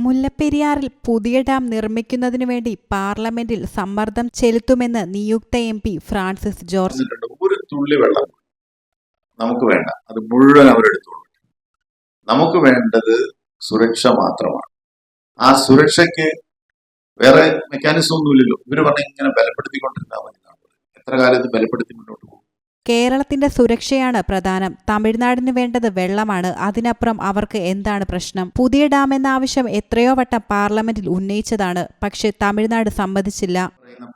മുല്ലപ്പെരിയാറിൽ പുതിയ ഡാം നിർമ്മിക്കുന്നതിനു വേണ്ടി പാർലമെന്റിൽ സമ്മർദ്ദം ചെലുത്തുമെന്ന് നിയുക്ത MP ഫ്രാൻസിസ് ജോർജ്. ഒരു തുള്ളി വെള്ളം നമുക്ക് വേണ്ട, അത് മുഴുവൻ അവരെടുത്തോളൂ. നമുക്ക് വേണ്ടത് സുരക്ഷ മാത്രമാണ്. ആ സുരക്ഷയ്ക്ക് വേറെ മെക്കാനിസം ഒന്നുമില്ലല്ലോ. ഇവര് പറഞ്ഞ ഇങ്ങനെ ബലപ്പെടുത്തിക്കൊണ്ടിരുന്നാൽ മതി. എത്ര കാലം ഇത് ബലപ്പെടുത്തി മുന്നോട്ട് പോകും? കേരളത്തിന്റെ സുരക്ഷയാണ് പ്രധാനം. തമിഴ്നാടിന് വേണ്ടത് വെള്ളമാണ്. അതിനപ്പുറം അവർക്ക് എന്താണ് പ്രശ്നം? പുതിയ ഡാം എന്ന ആവശ്യം എത്രയോ വട്ടം പാർലമെന്റിൽ ഉന്നയിച്ചതാണ്. പക്ഷെ തമിഴ്നാട് സമ്മതിച്ചില്ല.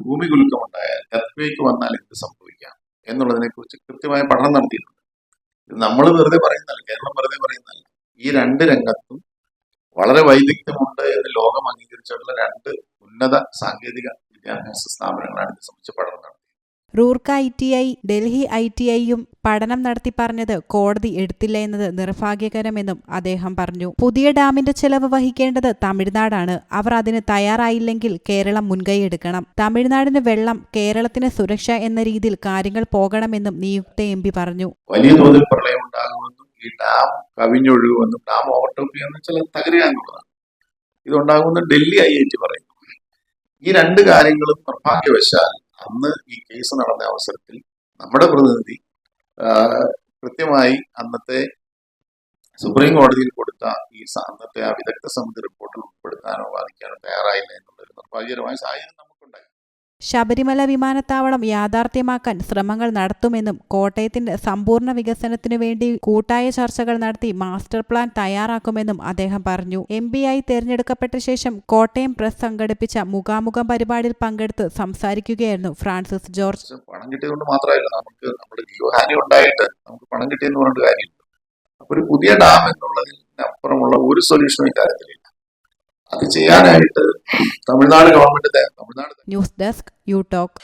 ഭൂമി കുലുക്കമുണ്ടായാൽ, എർത്ത്ക്വേക്ക് വന്നാൽ എന്ത് സംഭവിക്കാം എന്നുള്ളതിനെ കുറിച്ച് കൃത്യമായ പഠനം നടത്തിയിട്ടുണ്ട്. ഇത് നമ്മൾ വെറുതെ പറയുന്നതല്ല, കേരളം വെറുതെ പറയുന്നതല്ല. ഈ രണ്ട് രംഗത്തും വളരെ വൈദഗ്ധ്യമുണ്ട് എന്ന് ലോകം അംഗീകരിച്ചിട്ടുള്ള രണ്ട് ഉന്നത സാങ്കേതിക വിദ്യാഭ്യാസ സ്ഥാപനങ്ങളാണ് ഇത് സംബന്ധിച്ച് പഠനം നടത്തിയത്. റൂർക്ക ITI, ഡൽഹി ITIയും പഠനം നടത്തി പറഞ്ഞത് കോടതി എടുത്തില്ല എന്നത് നിർഭാഗ്യകരമെന്നും അദ്ദേഹം പറഞ്ഞു. പുതിയ ഡാമിന്റെ ചെലവ് വഹിക്കേണ്ടത് തമിഴ്നാടാണ്. അവർ അതിന് തയ്യാറായില്ലെങ്കിൽ കേരളം മുൻകൈയെടുക്കണം. തമിഴ്നാടിന് വെള്ളം, കേരളത്തിന് സുരക്ഷ എന്ന രീതിയിൽ കാര്യങ്ങൾ പോകണമെന്നും നിയുക്ത MP പറഞ്ഞു. വലിയ തോതിൽ പ്രളയം ഉണ്ടാകുമെന്നും ഈ ഡാം കവിഞ്ഞൊഴുകുമെന്നും ഡാം ഓവർടോപ്പ് ചെയ്യുന്ന ചില തകരുക എന്നുള്ളതാണ്. ഇതുണ്ടാകുമെന്ന് ഡൽഹി IIT പറയുന്നു. ഈ രണ്ട് കാര്യങ്ങളും നിർഭാഗ്യവശാൽ അന്ന് ഈ കേസ് നടന്ന അവസരത്തിൽ നമ്മുടെ പ്രതിനിധി കൃത്യമായി അന്നത്തെ സുപ്രീം കോടതിയിൽ കൊടുത്ത ഈ അന്നത്തെ ആ വിദഗ്ധ സമിതി റിപ്പോർട്ടിൽ ഉൾപ്പെടുത്താനോ വാദിക്കാനോ തയ്യാറായില്ല എന്നുള്ളൊരു നിർഭാഗ്യകരമായ സാഹചര്യം നമുക്കുണ്ടായി. ശബരിമല വിമാനത്താവളം യാഥാർത്ഥ്യമാക്കാൻ ശ്രമങ്ങൾ നടത്തുമെന്നും കോട്ടയത്തിന്റെ സമ്പൂർണ്ണ വികസനത്തിനു വേണ്ടി കൂട്ടായ ചർച്ചകൾ നടത്തി മാസ്റ്റർ പ്ലാൻ തയ്യാറാക്കുമെന്നും അദ്ദേഹം പറഞ്ഞു. MP-ആയി തെരഞ്ഞെടുക്കപ്പെട്ട ശേഷം കോട്ടയം പ്രസ് സംഘടിപ്പിച്ച മുഖാമുഖം പരിപാടിയിൽ പങ്കെടുത്ത് സംസാരിക്കുകയായിരുന്നു ഫ്രാൻസിസ് ജോർജ്. പണം കിട്ടിയതുകൊണ്ട് മാത്രമല്ല, നമുക്ക് നമ്മുടെ ജീവഹാനി ഉണ്ടായിട്ട് നമുക്ക് പണം കിട്ടിയെന്ന് പറഞ്ഞിട്ട് കാര്യമില്ല. അപ്പൊ ഒരു പുതിയ ഡാം എന്നുള്ളതിനപ്പുറമുള്ള ഒരു സൊല്യൂഷനും ഇക്കാര്യത്തിലില്ല. അത് ചെയ്യാനായിട്ട് Tamil Nadu government news desk you talk.